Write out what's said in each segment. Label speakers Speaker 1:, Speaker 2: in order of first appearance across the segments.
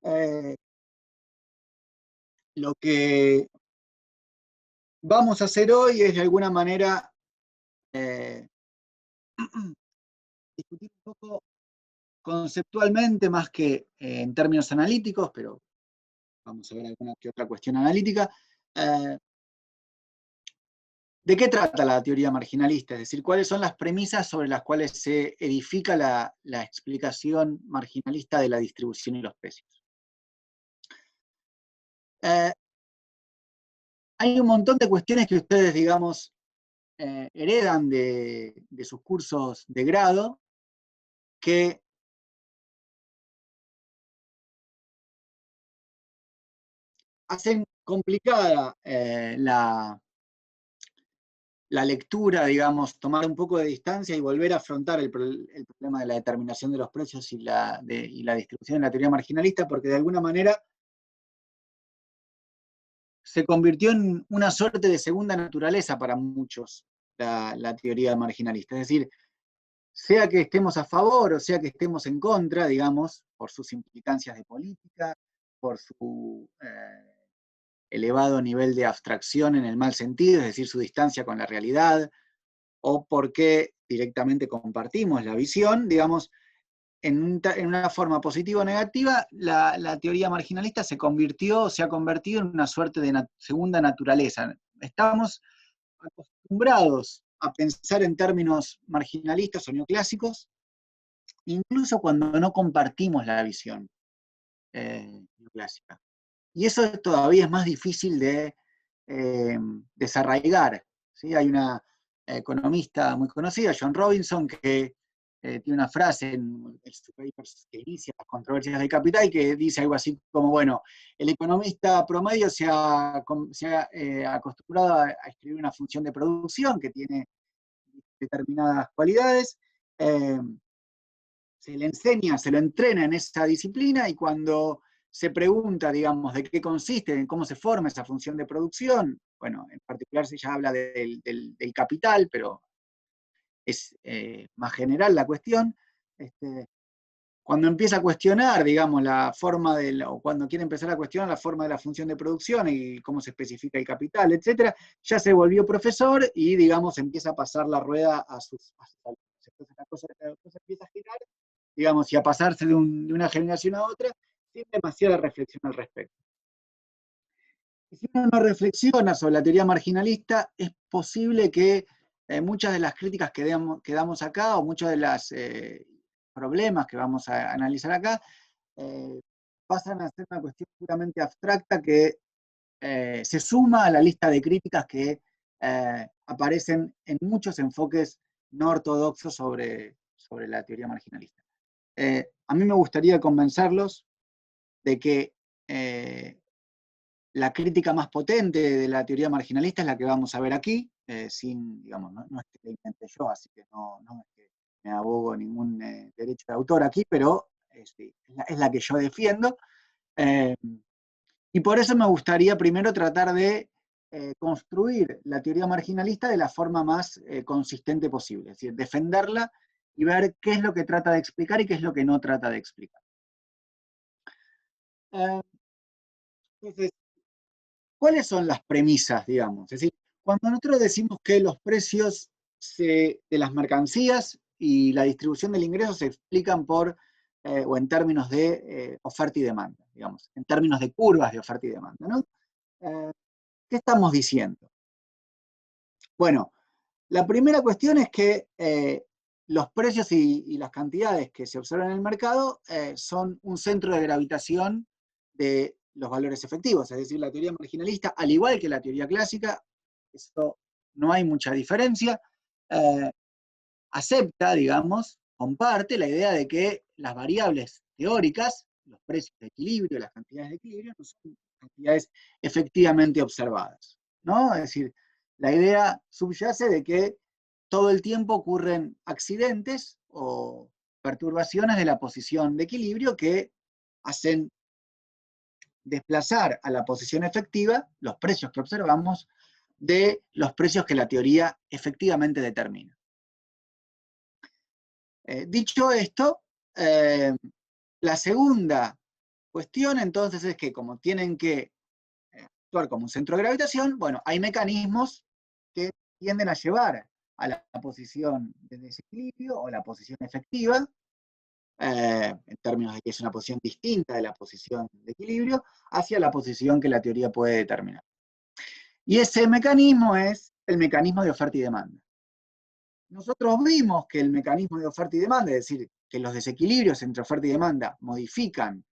Speaker 1: Eh, lo que vamos a hacer hoy es de alguna manera eh, discutir un poco conceptualmente más que en términos analíticos, pero vamos a ver alguna que otra cuestión analítica. eh, ¿De qué trata la teoría marginalista? Es decir, ¿cuáles son las premisas sobre las cuales se edifica la explicación marginalista de la distribución y los precios? Eh, Hay un montón de cuestiones que ustedes, digamos, heredan de sus cursos de grado que hacen complicada la lectura, digamos, tomar un poco de distancia y volver a afrontar el problema de la determinación de los precios y la distribución en la teoría marginalista, porque de alguna manera se convirtió en una suerte de segunda naturaleza para muchos la teoría marginalista. Es decir, sea que estemos a favor o sea que estemos en contra, digamos, por sus implicancias de política, por su elevado nivel de abstracción en el mal sentido, es decir, su distancia con la realidad, o porque directamente compartimos la visión, digamos, en una forma positiva o negativa, la teoría marginalista se ha convertido en una suerte de segunda naturaleza. Estamos acostumbrados a pensar en términos marginalistas o neoclásicos, incluso cuando no compartimos la visión neoclásica. Y eso todavía es más difícil de desarraigar. ¿Sí? Hay una economista muy conocida, John Robinson, que tiene una frase en su paper que inicia las controversias del capital, que dice algo así como, bueno, el economista promedio se ha acostumbrado a escribir una función de producción que tiene determinadas cualidades, eh, se le enseña, se lo entrena en esa disciplina y cuando se pregunta, digamos, de qué consiste, en cómo se forma esa función de producción, bueno, en particular se ya habla del capital, pero es más general la cuestión, cuando empieza a cuestionar, digamos, la forma o cuando quiere empezar a cuestionar la forma de la función de producción y cómo se especifica el capital, etcétera, ya se volvió profesor y, digamos, empieza a pasar la rueda a sus alumnos. Entonces la cosa empieza a girar, digamos, y a pasarse de una generación a otra sin demasiada reflexión al respecto. Y si uno no reflexiona sobre la teoría marginalista, es posible que muchas de las críticas que damos acá o muchos de los problemas que vamos a analizar acá eh, pasan a ser una cuestión puramente abstracta que se suma a la lista de críticas que aparecen en muchos enfoques no ortodoxos sobre la teoría marginalista. A mí me gustaría convencerlos de que la crítica más potente de la teoría marginalista es la que vamos a ver aquí, digamos, no es que la inventé yo, así que no es que me abogo ningún derecho de autor aquí, pero es la que yo defiendo. Eh, y por eso me gustaría primero tratar de construir la teoría marginalista de la forma más consistente posible, es decir, defenderla y ver qué es lo que trata de explicar y qué es lo que no trata de explicar. Entonces, ¿cuáles son las premisas, digamos? Es decir, cuando nosotros decimos que los precios de las mercancías y la distribución del ingreso se explican o en términos de oferta y demanda, digamos, en términos de curvas de oferta y demanda, ¿no? ¿Qué estamos diciendo? Bueno, la primera cuestión es que los precios y las cantidades que se observan en el mercado son un centro de gravitación de los valores efectivos, es decir, la teoría marginalista, al igual que la teoría clásica, esto no hay mucha diferencia, eh, acepta, digamos, comparte la idea de que las variables teóricas, los precios de equilibrio, las cantidades de equilibrio, no son cantidades efectivamente observadas, ¿no? Es decir, la idea subyace de que todo el tiempo ocurren accidentes o perturbaciones de la posición de equilibrio que hacen desplazar a la posición efectiva los precios que observamos de los precios que la teoría efectivamente determina. Dicho esto, la segunda cuestión entonces es que como tienen que actuar como un centro de gravitación, bueno, hay mecanismos que tienden a llevar a la posición de desequilibrio o la posición efectiva, en términos de que es una posición distinta de la posición de equilibrio, hacia la posición que la teoría puede determinar. Y ese mecanismo es el mecanismo de oferta y demanda. Nosotros vimos que el mecanismo de oferta y demanda, es decir, que los desequilibrios entre oferta y demanda modifican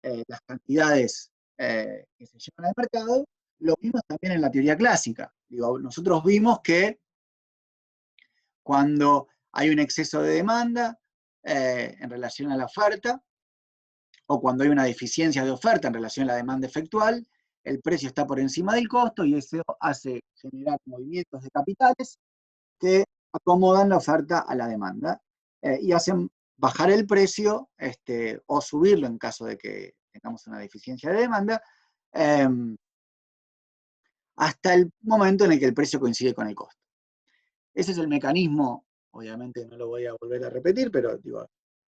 Speaker 1: las cantidades que se llevan al mercado, lo vimos también en la teoría clásica. Digo, nosotros vimos que cuando hay un exceso de demanda en relación a la oferta, o cuando hay una deficiencia de oferta en relación a la demanda efectual, el precio está por encima del costo y eso hace generar movimientos de capitales que acomodan la oferta a la demanda y hacen bajar el precio o subirlo en caso de que tengamos una deficiencia de demanda, hasta el momento en el que el precio coincide con el costo. Ese es el mecanismo, obviamente no lo voy a volver a repetir, pero digo,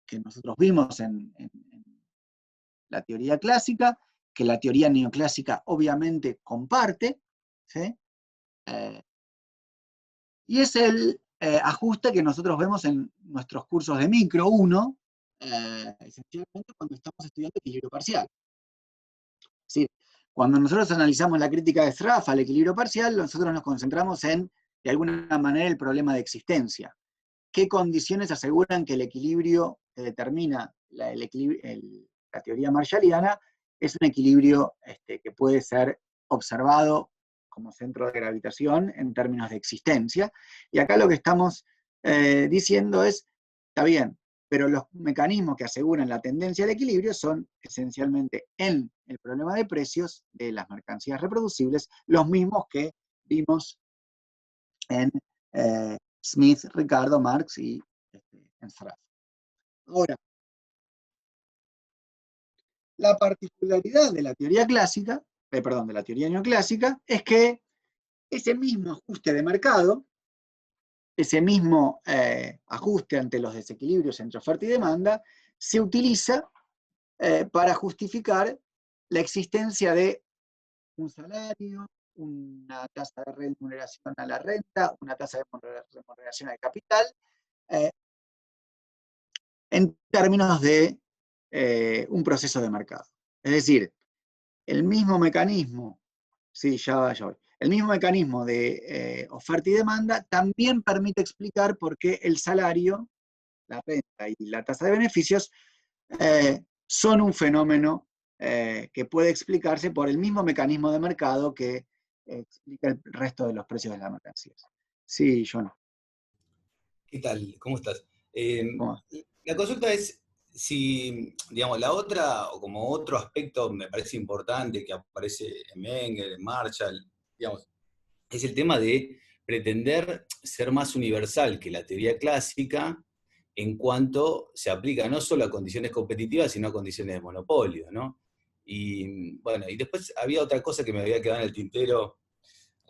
Speaker 1: que nosotros vimos en la teoría clásica, que la teoría neoclásica obviamente comparte, ¿sí? Y es el ajuste que nosotros vemos en nuestros cursos de micro 1, esencialmente cuando estamos estudiando equilibrio parcial. Es decir, cuando nosotros analizamos la crítica de Sraff al equilibrio parcial, nosotros nos concentramos en, de alguna manera, el problema de existencia. ¿Qué condiciones aseguran que el equilibrio que determina la teoría marshalliana es un equilibrio que puede ser observado como centro de gravitación en términos de existencia? Y acá lo que estamos diciendo es, está bien, pero los mecanismos que aseguran la tendencia al equilibrio son esencialmente en el problema de precios de las mercancías reproducibles, los mismos que vimos en Smith, Ricardo, Marx y en Sraff. Ahora, la particularidad de la teoría clásica, de la teoría neoclásica, es que ese mismo ajuste de mercado, ese mismo ajuste ante los desequilibrios entre oferta y demanda, se utiliza para justificar la existencia de un salario, una tasa de remuneración a la renta, una tasa de remuneración al capital, en términos de un proceso de mercado. Es decir, el mismo mecanismo, sí, ya voy, el mismo mecanismo de oferta y demanda también permite explicar por qué el salario, la renta y la tasa de beneficios son un fenómeno que puede explicarse por el mismo mecanismo de mercado que explica el resto de los precios de las mercancías. Sí, John.
Speaker 2: ¿Qué tal? ¿Cómo estás?
Speaker 1: ¿Cómo?
Speaker 2: La consulta es si, digamos, la otra, o como otro aspecto me parece importante que aparece en Menger, en Marshall, digamos, es el tema de pretender ser más universal que la teoría clásica en cuanto se aplica no solo a condiciones competitivas, sino a condiciones de monopolio, ¿no? Y bueno, y después había otra cosa que me había quedado en el tintero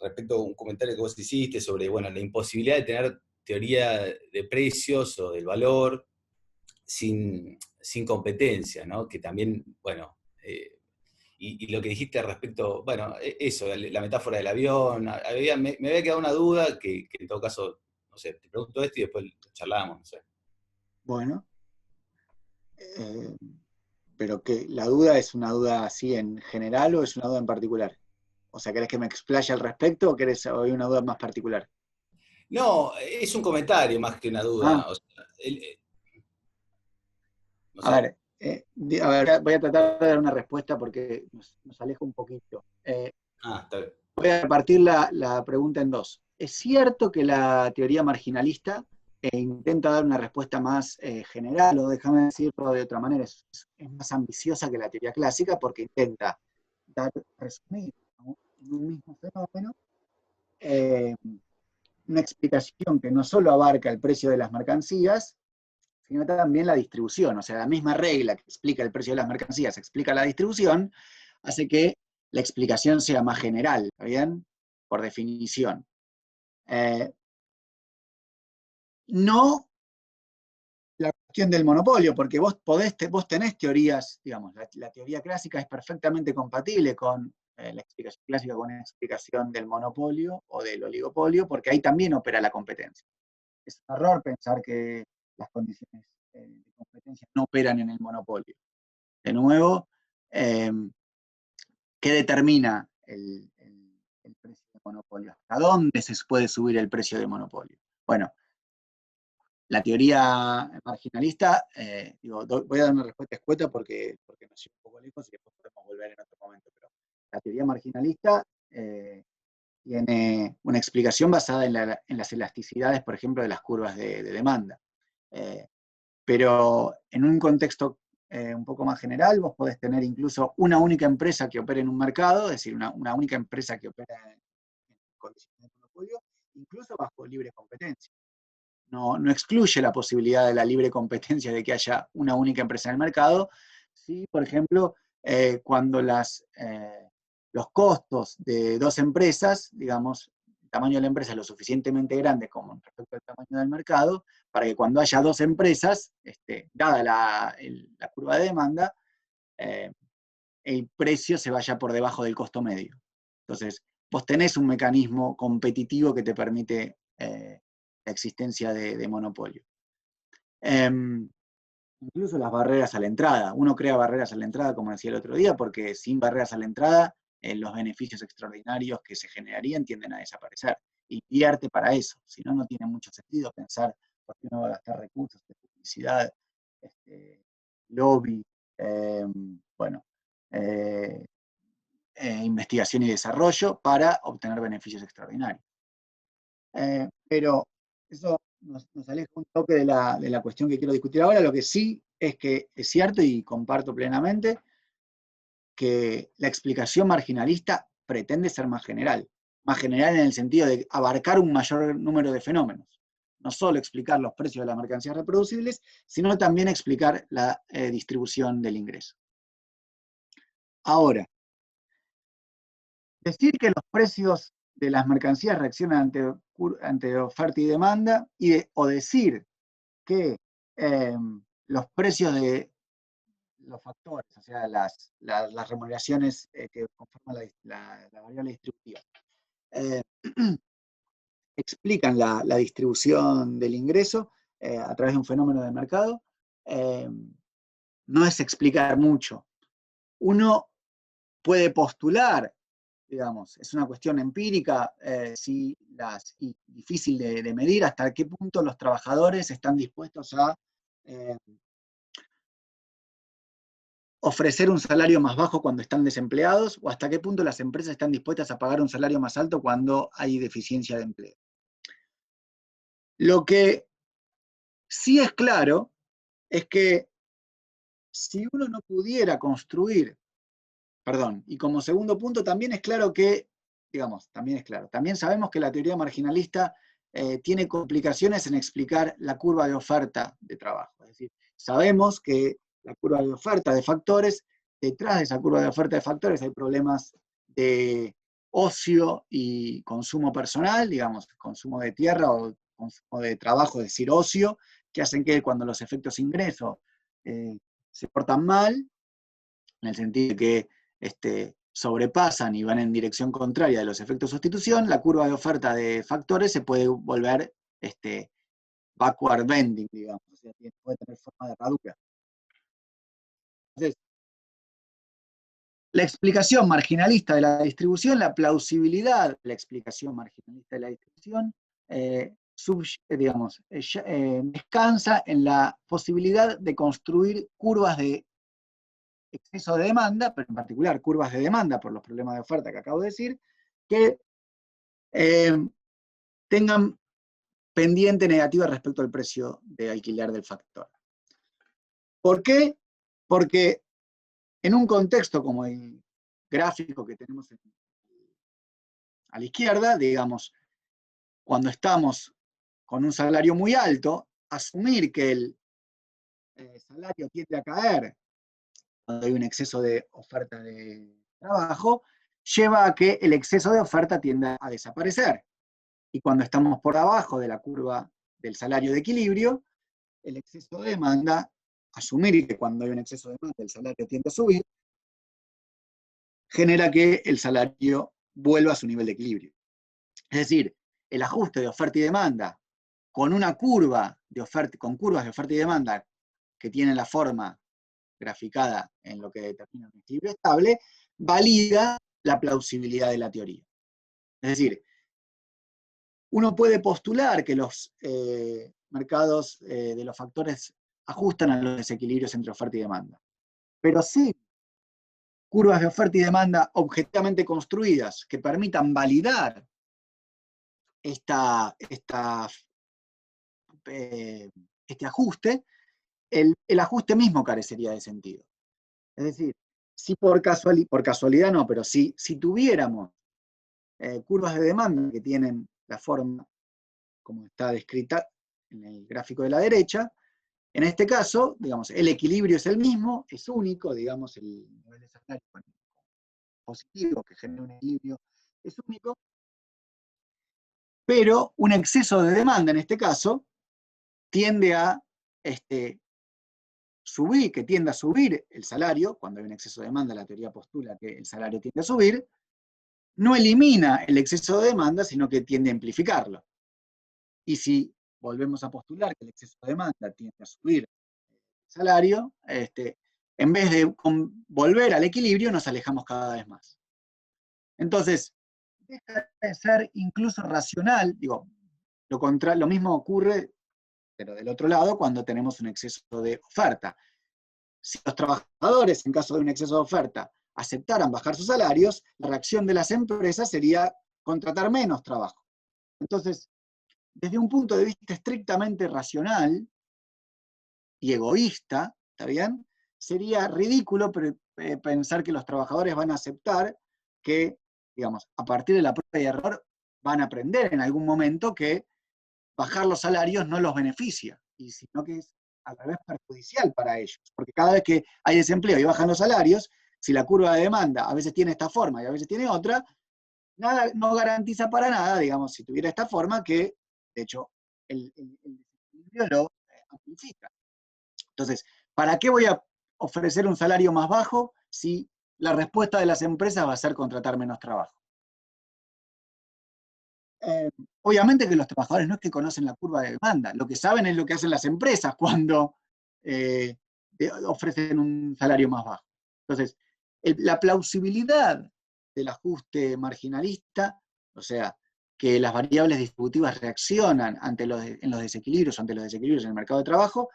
Speaker 2: respecto a un comentario que vos hiciste sobre, bueno, la imposibilidad de tener teoría de precios o del valor sin competencia, ¿no? Que también, bueno, y lo que dijiste respecto, bueno, eso, la metáfora del avión, me había quedado una duda que en todo caso, no sé, te pregunto esto y después charlamos, no sé.
Speaker 1: Bueno, eh, pero que la duda es una duda así en general o es una duda en particular. O sea, ¿querés que me explaye al respecto o querés oír una duda más particular?
Speaker 2: No, es un comentario más que una
Speaker 1: Ah,
Speaker 2: duda, o sea, no
Speaker 1: a
Speaker 2: sé.
Speaker 1: ver, a ver, voy a tratar de dar una respuesta porque nos aleja un poquito.
Speaker 2: Ah, está bien.
Speaker 1: Voy a repartir la pregunta en dos. Es cierto que la teoría marginalista intenta dar una respuesta más general, o déjame decirlo de otra manera, es más ambiciosa que la teoría clásica porque intenta resumir, ¿no?, en un mismo fenómeno eh, una explicación que no solo abarca el precio de las mercancías, sino también la distribución. O sea, la misma regla que explica el precio de las mercancías, explica la distribución, hace que la explicación sea más general, ¿está bien? Por definición. No la cuestión del monopolio, porque vos tenés teorías, digamos, la teoría clásica es perfectamente compatible con la explicación clásica, con la explicación del monopolio o del oligopolio, porque ahí también opera la competencia. Es un error pensar que las condiciones de competencia no operan en el monopolio. De nuevo, ¿qué determina el precio de monopolio? ¿Hasta dónde se puede subir el precio de monopolio? Bueno, la teoría marginalista, voy a dar una respuesta escueta porque nos lleva un poco lejos y después podemos volver en otro momento, pero la teoría marginalista tiene una explicación basada en las elasticidades, por ejemplo, de las curvas de demanda. Pero en un contexto un poco más general, vos podés tener incluso una única empresa que opere en un mercado, es decir, una única empresa que opera en condiciones de monopolio, incluso bajo libre competencia. No excluye la posibilidad de la libre competencia de que haya una única empresa en el mercado, si, por ejemplo, cuando los costos de dos empresas, digamos, el tamaño de la empresa es lo suficientemente grande como respecto al tamaño del mercado, para que cuando haya dos empresas, dada la curva de demanda, el precio se vaya por debajo del costo medio. Entonces, vos tenés un mecanismo competitivo que te permite la existencia de monopolio. Incluso las barreras a la entrada. Uno crea barreras a la entrada, como decía el otro día, porque sin barreras a la entrada, los beneficios extraordinarios que se generarían tienden a desaparecer. Invierte para eso. Si no, no tiene mucho sentido pensar por qué uno va a gastar recursos de publicidad, lobby, bueno, investigación y desarrollo para obtener beneficios extraordinarios. Pero eso nos aleja un toque de la cuestión que quiero discutir ahora. Lo que sí es que es cierto, y comparto plenamente, que la explicación marginalista pretende ser más general en el sentido de abarcar un mayor número de fenómenos. No solo explicar los precios de las mercancías reproducibles, sino también explicar la distribución del ingreso. Ahora, decir que los precios de las mercancías reaccionan ante oferta y demanda, o decir que los precios de los factores, o sea, las remuneraciones que conforman la variable distributiva, explican la distribución del ingreso a través de un fenómeno de mercado, no es explicar mucho. Uno puede postular, digamos, es una cuestión empírica y difícil de medir hasta qué punto los trabajadores están dispuestos a ofrecer un salario más bajo cuando están desempleados, o hasta qué punto las empresas están dispuestas a pagar un salario más alto cuando hay deficiencia de empleo. Lo que sí es claro es que si uno no pudiera construir, y como segundo punto también es claro que, también sabemos que la teoría marginalista tiene complicaciones en explicar la curva de oferta de trabajo. Es decir, sabemos que la curva de oferta de factores, detrás de esa curva de oferta de factores hay problemas de ocio y consumo personal, digamos, consumo de tierra o consumo de trabajo, es decir, ocio, que hacen que cuando los efectos ingreso se portan mal, en el sentido de que sobrepasan y van en dirección contraria de los efectos de sustitución, la curva de oferta de factores se puede volver backward bending, digamos, o sea, puede tener forma de herradura. Entonces, la explicación marginalista de la distribución, la plausibilidad de la explicación marginalista de la distribución, descansa en la posibilidad de construir curvas de exceso de demanda, pero en particular curvas de demanda por los problemas de oferta que acabo de decir, que tengan pendiente negativa respecto al precio de alquiler del factor. ¿Por qué? Porque en un contexto como el gráfico que tenemos a la izquierda, digamos, cuando estamos con un salario muy alto, asumir que el salario tiende a caer cuando hay un exceso de oferta de trabajo, lleva a que el exceso de oferta tienda a desaparecer. Y cuando estamos por abajo de la curva del salario de equilibrio, el exceso de demanda, asumir que cuando hay un exceso de demanda el salario tiende a subir, genera que el salario vuelva a su nivel de equilibrio. Es decir, el ajuste de oferta y demanda con una curva de oferta, con curvas de oferta y demanda que tienen la forma graficada en lo que determina un equilibrio estable, valida la plausibilidad de la teoría. Es decir, uno puede postular que los mercados de los factores ajustan a los desequilibrios entre oferta y demanda, pero sí curvas de oferta y demanda objetivamente construidas que permitan validar este ajuste, el ajuste mismo carecería de sentido. Es decir, si por casualidad no, pero si tuviéramos curvas de demanda que tienen la forma como está descrita en el gráfico de la derecha, en este caso, digamos, el equilibrio es el mismo, es único, digamos, el nivel de salario positivo que genera un equilibrio es único, pero un exceso de demanda en este caso tiende a subir, que tiende a subir el salario, cuando hay un exceso de demanda la teoría postula que el salario tiende a subir, no elimina el exceso de demanda, sino que tiende a amplificarlo. Y si volvemos a postular que el exceso de demanda tiende a subir el salario, en vez de volver al equilibrio, nos alejamos cada vez más. Entonces, deja de ser incluso racional, digo, lo mismo ocurre, pero del otro lado, cuando tenemos un exceso de oferta. Si los trabajadores, en caso de un exceso de oferta, aceptaran bajar sus salarios, la reacción de las empresas sería contratar menos trabajo. Entonces, desde un punto de vista estrictamente racional y egoísta, ¿está bien? Sería ridículo pensar que los trabajadores van a aceptar que, digamos, a partir de la prueba y error, van a aprender en algún momento que bajar los salarios no los beneficia, y sino que es al revés perjudicial para ellos, porque cada vez que hay desempleo y bajan los salarios, si la curva de demanda a veces tiene esta forma y a veces tiene otra, nada, no garantiza para nada, digamos, si tuviera esta forma, que de hecho el desequilibrio lo amplifica. Entonces, ¿para qué voy a ofrecer un salario más bajo si la respuesta de las empresas va a ser contratar menos trabajo? Obviamente que los trabajadores no es que conocen la curva de demanda, lo que saben es lo que hacen las empresas cuando ofrecen un salario más bajo. Entonces, la plausibilidad del ajuste marginalista, o sea, que las variables distributivas reaccionan en los desequilibrios, ante los desequilibrios en el mercado de trabajo,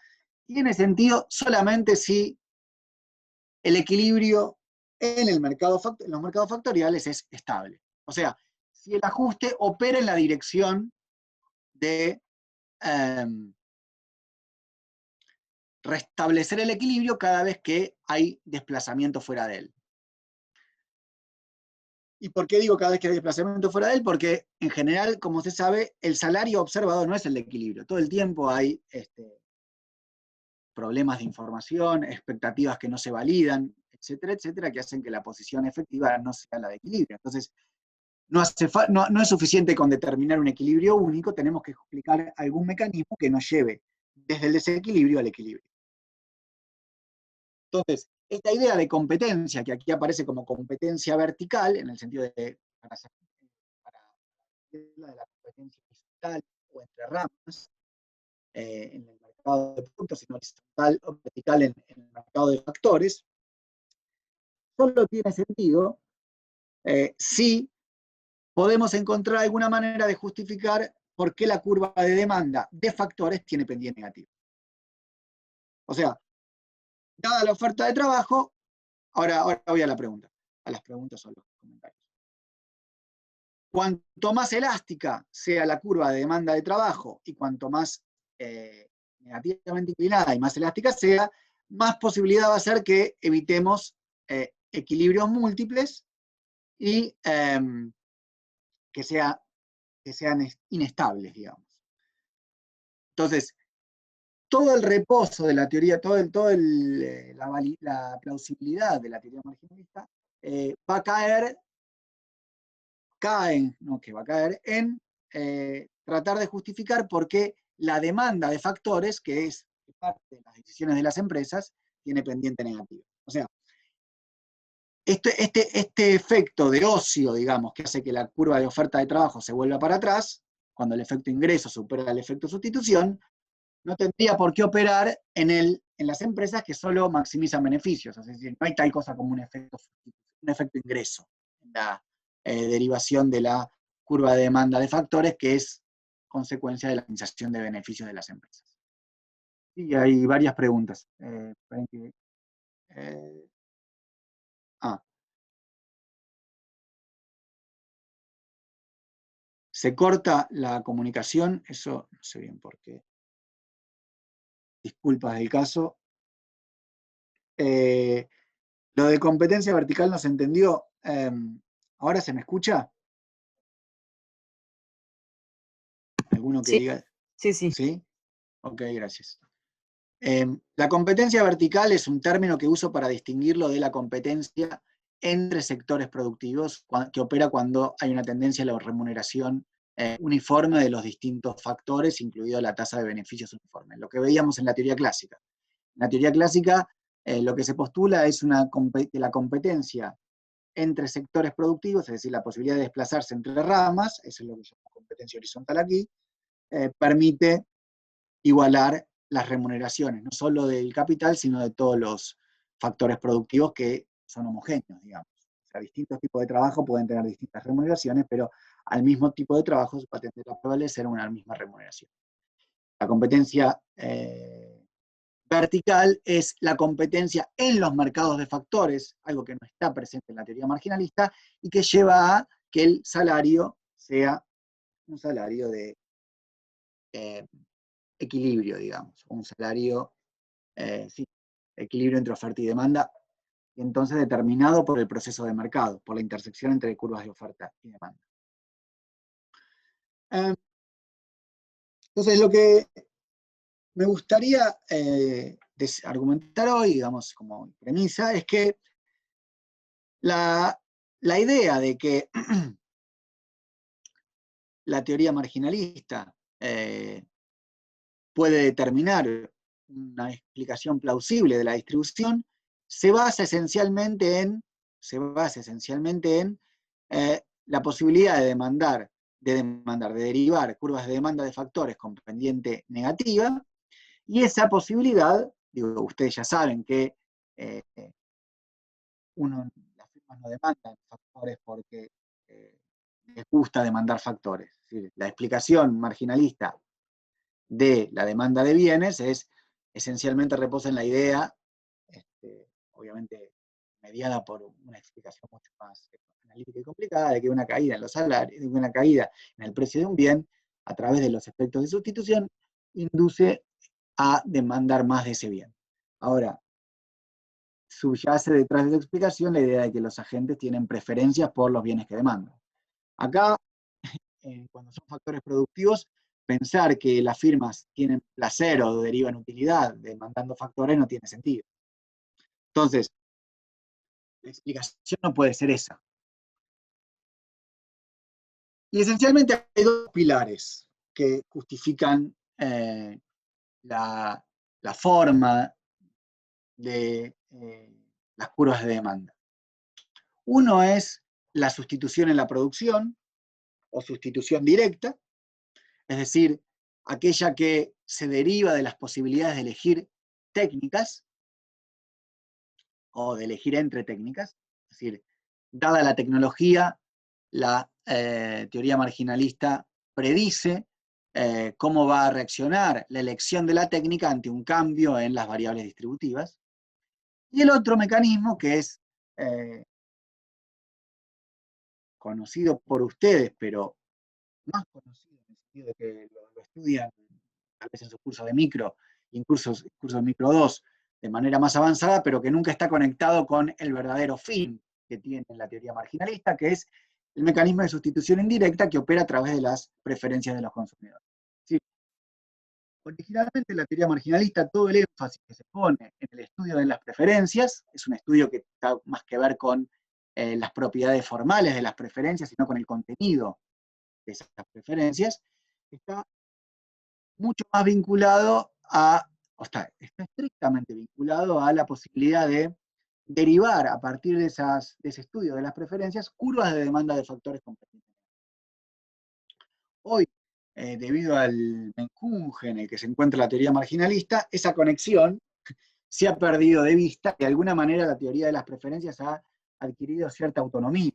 Speaker 1: tiene sentido solamente si el equilibrio en los mercados factoriales es estable. O sea, si el ajuste opera en la dirección de restablecer el equilibrio cada vez que hay desplazamiento fuera de él. ¿Y por qué digo cada vez que hay desplazamiento fuera de él? Porque en general, como se sabe, el salario observado no es el de equilibrio. Todo el tiempo hay problemas de información, expectativas que no se validan, etcétera, etcétera, que hacen que la posición efectiva no sea la de equilibrio. Entonces, no es suficiente con determinar un equilibrio único, tenemos que explicar algún mecanismo que nos lleve desde el desequilibrio al equilibrio. Entonces, esta idea de competencia, que aquí aparece como competencia vertical, en el sentido de para la de la competencia horizontal o entre ramas, en el mercado de productos, sino horizontal o vertical en el mercado de factores, solo tiene sentido si podemos encontrar alguna manera de justificar por qué la curva de demanda de factores tiene pendiente negativo. O sea, dada la oferta de trabajo, ahora voy a la pregunta, a las preguntas o a los comentarios. Cuanto más elástica sea la curva de demanda de trabajo y cuanto más negativamente inclinada y más elástica sea, más posibilidad va a ser que evitemos equilibrios múltiples y que sean inestables, digamos. Entonces, todo el reposo de la teoría, la plausibilidad de la teoría marginalista va a caer en tratar de justificar por qué la demanda de factores, que es parte de las decisiones de las empresas tiene pendiente negativa. O sea, este efecto de ocio, digamos, que hace que la curva de oferta de trabajo se vuelva para atrás, cuando el efecto ingreso supera el efecto sustitución, no tendría por qué operar en las empresas que solo maximizan beneficios. Es decir, no hay tal cosa como un efecto ingreso en la derivación de la curva de demanda de factores, que es consecuencia de la maximización de beneficios de las empresas. Y hay varias preguntas. Se corta la comunicación, eso no sé bien por qué. Disculpas del caso. Lo de competencia vertical no se entendió. ¿Ahora se me escucha? ¿Alguno que
Speaker 3: Sí,
Speaker 1: diga?
Speaker 3: sí, sí.
Speaker 1: ¿Sí? Ok, gracias. La competencia vertical es un término que uso para distinguirlo de la competencia entre sectores productivos, que opera cuando hay una tendencia a la remuneración uniforme de los distintos factores, incluido la tasa de beneficios uniforme. Lo que veíamos en la teoría clásica. En la teoría clásica, lo que se postula es que la competencia entre sectores productivos, es decir, la posibilidad de desplazarse entre ramas, eso es lo que se llama competencia horizontal aquí, permite igualar las remuneraciones, no solo del capital, sino de todos los factores productivos que son homogéneos, digamos. O sea, distintos tipos de trabajo pueden tener distintas remuneraciones, pero al mismo tipo de trabajo va a tender a prevalecer una misma remuneración. La competencia vertical es la competencia en los mercados de factores, algo que no está presente en la teoría marginalista, y que lleva a que el salario sea un salario de equilibrio, digamos, un salario, sí, equilibrio entre oferta y demanda, y entonces determinado por el proceso de mercado, por la intersección entre curvas de oferta y demanda. Entonces, lo que me gustaría argumentar hoy, digamos, como premisa, es que la idea de que la teoría marginalista puede determinar una explicación plausible de la distribución se basa esencialmente en la posibilidad de derivar curvas de demanda de factores con pendiente negativa, y esa posibilidad, digo, ustedes ya saben que las firmas no demandan factores porque les gusta demandar factores. Es decir, la explicación marginalista de la demanda de bienes esencialmente reposa en la idea, obviamente mediada por una explicación mucho más analítica y complicada, de que una caída en los salarios, una caída en el precio de un bien, a través de los efectos de sustitución, induce a demandar más de ese bien. Ahora, subyace detrás de esa explicación la idea de que los agentes tienen preferencias por los bienes que demandan. Acá, cuando son factores productivos, pensar que las firmas tienen placer o derivan utilidad demandando factores no tiene sentido. Entonces, la explicación no puede ser esa. Y esencialmente hay dos pilares que justifican la forma de las curvas de demanda. Uno es la sustitución en la producción o sustitución directa, es decir, aquella que se deriva de las posibilidades de elegir técnicas o de elegir entre técnicas. Es decir, dada la tecnología, la teoría marginalista predice cómo va a reaccionar la elección de la técnica ante un cambio en las variables distributivas. Y el otro mecanismo, que es conocido por ustedes, pero más conocido en el sentido de que lo estudian tal vez en sus cursos de micro y en cursos de micro 2 de manera más avanzada, pero que nunca está conectado con el verdadero fin que tiene la teoría marginalista, que es el mecanismo de sustitución indirecta que opera a través de las preferencias de los consumidores. ¿Sí? Originalmente en la teoría marginalista todo el énfasis que se pone en el estudio de las preferencias es un estudio que está más que ver con las propiedades formales de las preferencias, sino con el contenido de esas preferencias, está mucho más vinculado a está estrictamente vinculado a la posibilidad de derivar a partir de ese estudio de las preferencias curvas de demanda de factores competitivos. Hoy, debido al menjunje en el que se encuentra la teoría marginalista, esa conexión se ha perdido de vista. De alguna manera la teoría de las preferencias ha adquirido cierta autonomía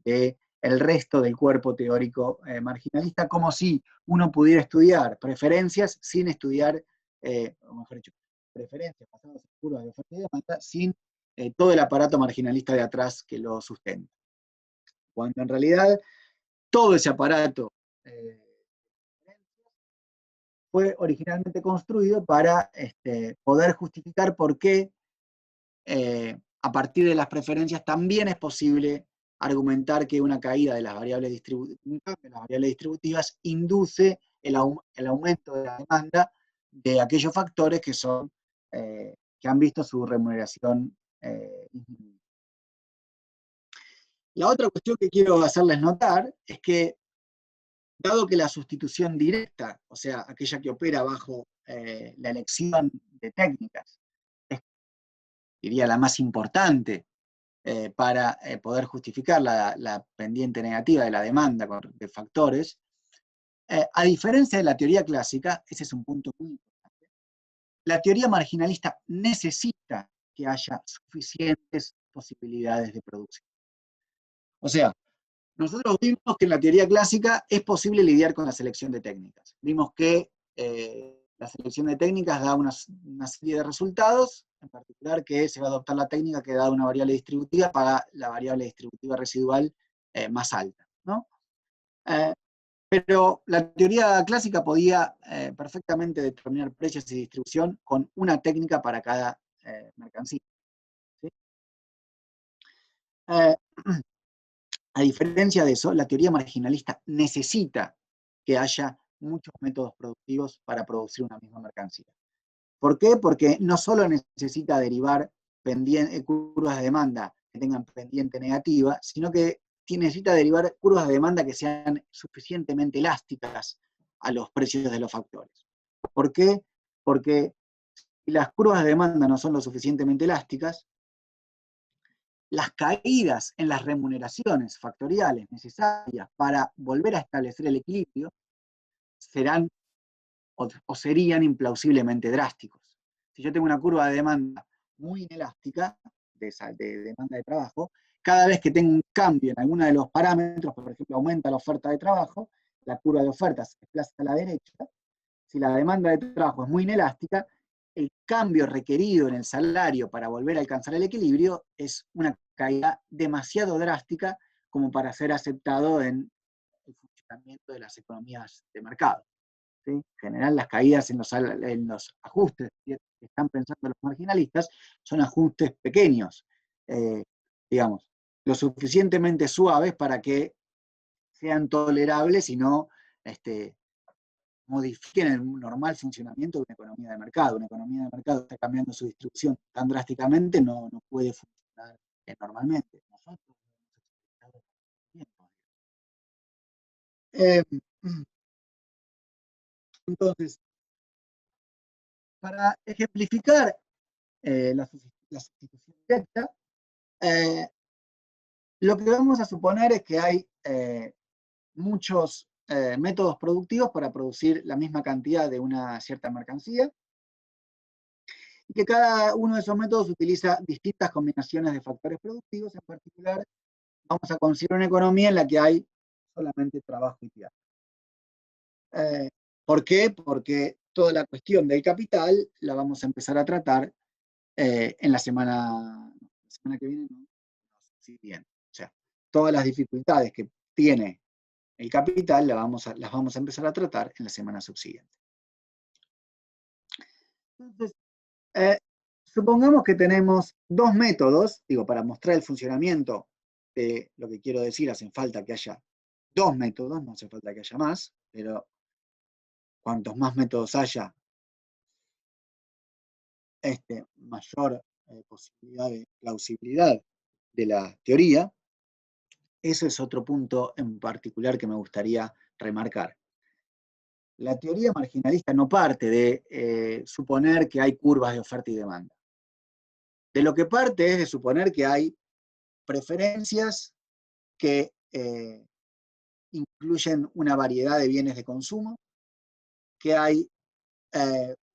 Speaker 1: del resto del cuerpo teórico marginalista, como si uno pudiera estudiar preferencias sin estudiar, o mejor dicho, preferencias basadas en curvas de oferta y demanda, sin todo el aparato marginalista de atrás que lo sustenta. Cuando en realidad todo ese aparato fue originalmente construido para poder justificar por qué a partir de las preferencias también es posible argumentar que una caída de las variables distributivas induce el aumento de la demanda de aquellos factores que han visto su remuneración disminuida. La otra cuestión que quiero hacerles notar es que, dado que la sustitución directa, o sea, aquella que opera bajo la elección de técnicas, es, diría, la más importante para poder justificar la pendiente negativa de la demanda de factores, a diferencia de la teoría clásica, ese es un punto muy importante, la teoría marginalista necesita que haya suficientes posibilidades de producción. O sea, nosotros vimos que en la teoría clásica es posible lidiar con la selección de técnicas. Vimos que la selección de técnicas da una serie de resultados, en particular que se va a adoptar la técnica que da una variable distributiva para la variable distributiva residual más alta, ¿no? Pero la teoría clásica podía perfectamente determinar precios y distribución con una técnica para cada mercancía, ¿sí? A diferencia de eso, la teoría marginalista necesita que haya muchos métodos productivos para producir una misma mercancía. ¿Por qué? Porque no solo necesita derivar curvas de demanda que tengan pendiente negativa, sino que necesita derivar curvas de demanda que sean suficientemente elásticas a los precios de los factores. ¿Por qué? Porque si las curvas de demanda no son lo suficientemente elásticas, las caídas en las remuneraciones factoriales necesarias para volver a establecer el equilibrio serán o serían implausiblemente drásticos. Si yo tengo una curva de demanda muy inelástica, de demanda de trabajo, cada vez que tengo un cambio en alguno de los parámetros, por ejemplo, aumenta la oferta de trabajo, la curva de oferta se desplaza a la derecha. Si la demanda de trabajo es muy inelástica, el cambio requerido en el salario para volver a alcanzar el equilibrio es una caída demasiado drástica como para ser aceptado en el funcionamiento de las economías de mercado. ¿Sí? En general, las caídas en los ajustes que están pensando los marginalistas son ajustes pequeños, digamos, lo suficientemente suaves para que sean tolerables y no modifiquen el normal funcionamiento de una economía de mercado. Una economía de mercado está cambiando su distribución tan drásticamente, no puede funcionar normalmente. Nosotros hemos experimentado tiempo. Entonces, para ejemplificar la sustitución directa, lo que vamos a suponer es que hay muchos métodos productivos para producir la misma cantidad de una cierta mercancía, y que cada uno de esos métodos utiliza distintas combinaciones de factores productivos. En particular, vamos a considerar una economía en la que hay solamente trabajo y tierra. ¿Por qué? Porque toda la cuestión del capital la vamos a empezar a tratar en la semana que viene, no, siguiente. O sea, todas las dificultades que tiene el capital las vamos a empezar a tratar en la semana subsiguiente. Entonces, supongamos que tenemos dos métodos, digo, para mostrar el funcionamiento de lo que quiero decir, hacen falta que haya dos métodos, no hace falta que haya más, pero cuantos más métodos haya, mayor posibilidad de plausibilidad de la teoría. Ese es otro punto en particular que me gustaría remarcar. La teoría marginalista no parte de suponer que hay curvas de oferta y demanda. De lo que parte es de suponer que hay preferencias que incluyen una variedad de bienes de consumo, que hay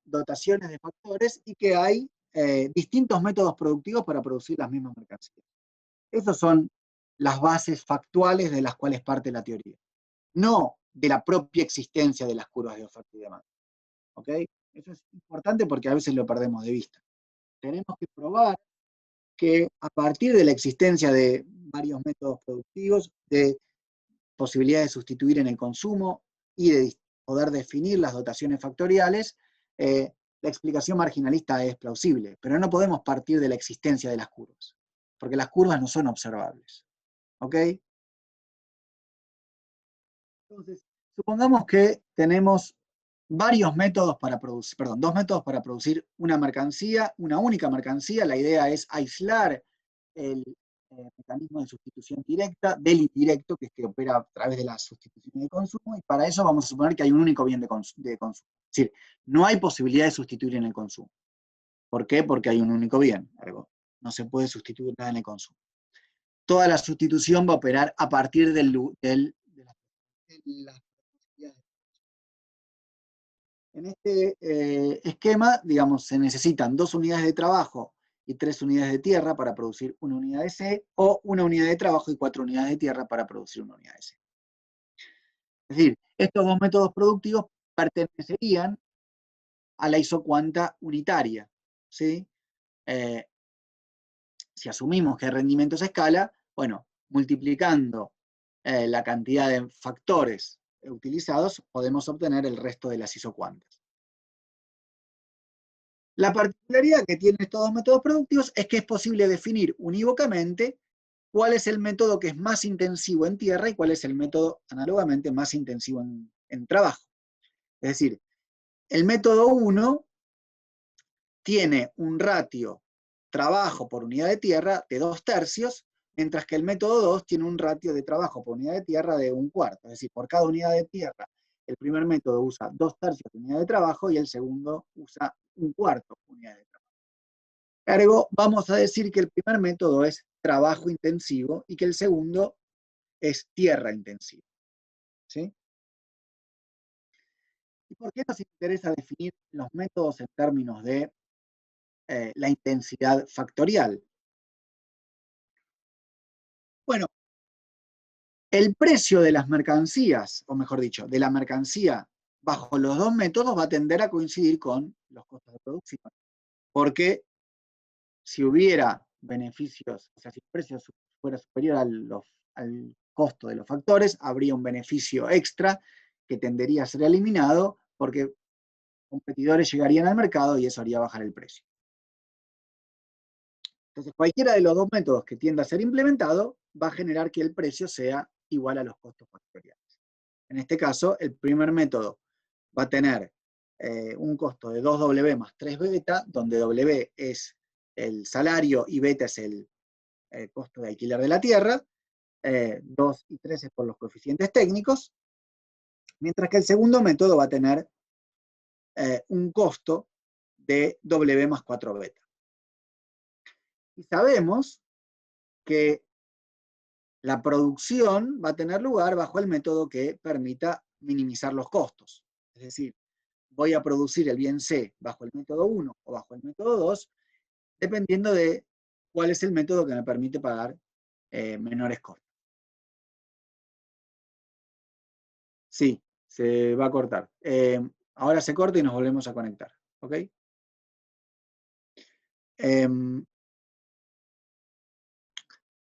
Speaker 1: dotaciones de factores y que hay distintos métodos productivos para producir las mismas mercancías. Esas son las bases factuales de las cuales parte la teoría, no de la propia existencia de las curvas de oferta y demanda. ¿Ok? Eso es importante porque a veces lo perdemos de vista. Tenemos que probar que a partir de la existencia de varios métodos productivos, de posibilidades de sustituir en el consumo y de poder definir las dotaciones factoriales, la explicación marginalista es plausible, pero no podemos partir de la existencia de las curvas, porque las curvas no son observables. ¿Ok? Entonces, supongamos que tenemos varios métodos para producir, perdón, dos métodos para producir una mercancía, una única mercancía. La idea es aislar el mecanismo de sustitución directa del indirecto, que es que opera a través de la sustitución de consumo, y para eso vamos a suponer que hay un único bien de consumo. Es decir, no hay posibilidad de sustituir en el consumo. ¿Por qué? Porque hay un único bien. Algo. No se puede sustituir nada en el consumo. Toda la sustitución va a operar a partir de las posibilidades. En este esquema, digamos, se necesitan 2 unidades de trabajo y 3 unidades de tierra para producir una unidad de C, o una unidad de trabajo y 4 unidades de tierra para producir una unidad de C. Es decir, estos dos métodos productivos pertenecerían a la isocuanta unitaria, ¿sí? Si asumimos que el rendimiento se escala, bueno, multiplicando la cantidad de factores utilizados, podemos obtener el resto de las isocuantas. La particularidad que tienen estos dos métodos productivos es que es posible definir unívocamente cuál es el método que es más intensivo en tierra y cuál es el método análogamente más intensivo en trabajo. Es decir, el método 1 tiene un ratio trabajo por unidad de tierra de 2/3, mientras que el método 2 tiene un ratio de trabajo por unidad de tierra de 1/4. Es decir, por cada unidad de tierra, el primer método usa 2/3 de unidad de trabajo y el segundo usa 1/4 unidad de trabajo. Ergo, vamos a decir que el primer método es trabajo intensivo y que el segundo es tierra intensiva. ¿Sí? ¿Y por qué nos interesa definir los métodos en términos de la intensidad factorial? Bueno, el precio de las mercancías, o mejor dicho, de la mercancía bajo los dos métodos va a tender a coincidir con los costos de producción. Porque si hubiera beneficios, o sea, si el precio fuera superior al costo de los factores, habría un beneficio extra que tendería a ser eliminado porque competidores llegarían al mercado y eso haría bajar el precio. Entonces, cualquiera de los dos métodos que tienda a ser implementado va a generar que el precio sea igual a los costos factoriales. En este caso, el primer método va a tener un costo de 2W más 3 beta, donde W es el salario y beta es el costo de alquiler de la tierra, 2 y 3 es por los coeficientes técnicos, mientras que el segundo método va a tener un costo de W más 4 beta. Y sabemos que la producción va a tener lugar bajo el método que permita minimizar los costos. Es decir, voy a producir el bien C bajo el método 1 o bajo el método 2, dependiendo de cuál es el método que me permite pagar menores costos. Sí, se va a cortar. Ahora se corta y nos volvemos a conectar. ¿Ok?